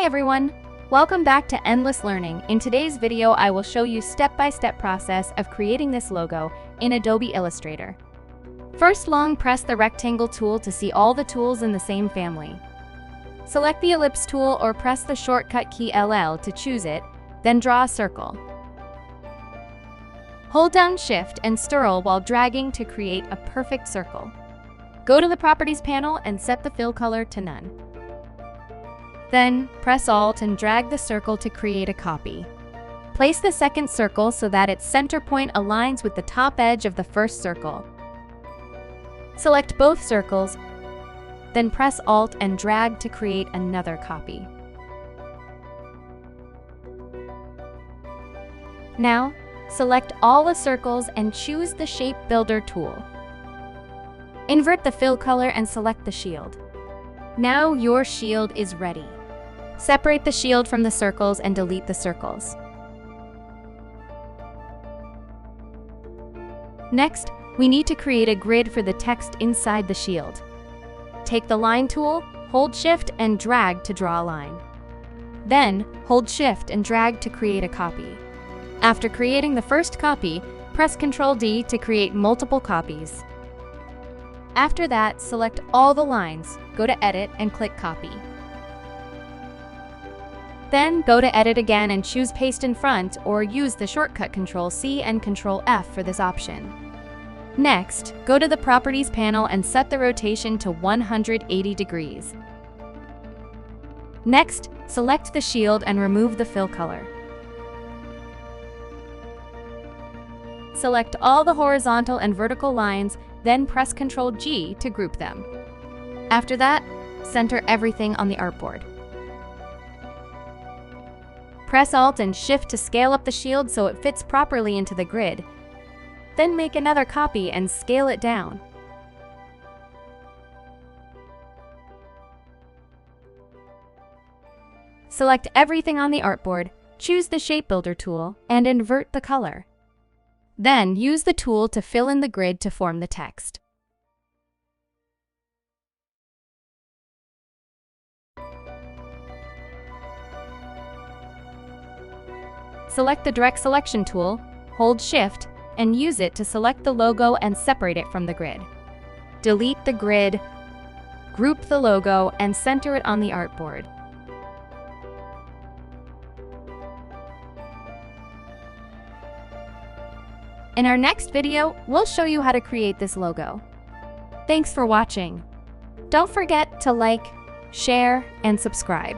Hi everyone! Welcome back to Endless Learning. In today's video, I will show you step-by-step process of creating this logo in Adobe Illustrator. First, long press the rectangle tool to see all the tools in the same family. Select the ellipse tool or press the shortcut key LL to choose it, then draw a circle. Hold down Shift and Scroll while dragging to create a perfect circle. Go to the Properties panel and set the fill color to none. Then, press Alt and drag the circle to create a copy. Place the second circle so that its center point aligns with the top edge of the first circle. Select both circles, then press Alt and drag to create another copy. Now, select all the circles and choose the Shape Builder tool. Invert the fill color and select the shield. Now your shield is ready. Separate the shield from the circles and delete the circles. Next, we need to create a grid for the text inside the shield. Take the Line tool, hold Shift and drag to draw a line. Then, hold Shift and drag to create a copy. After creating the first copy, press Ctrl D to create multiple copies. After that, select all the lines, go to Edit and click Copy. Then go to Edit again and choose Paste in Front or use the shortcut Ctrl-C and Ctrl-F for this option. Next, go to the Properties panel and set the rotation to 180 degrees. Next, select the shield and remove the fill color. Select all the horizontal and vertical lines, then press Ctrl-G to group them. After that, center everything on the artboard. Press Alt and Shift to scale up the shield so it fits properly into the grid. Then make another copy and scale it down. Select everything on the artboard, choose the Shape Builder tool, and invert the color. Then use the tool to fill in the grid to form the text. Select the Direct Selection tool, hold Shift, and use it to select the logo and separate it from the grid. Delete the grid, group the logo, and center it on the artboard. In our next video, we'll show you how to create this logo. Thanks for watching. Don't forget to like, share, and subscribe.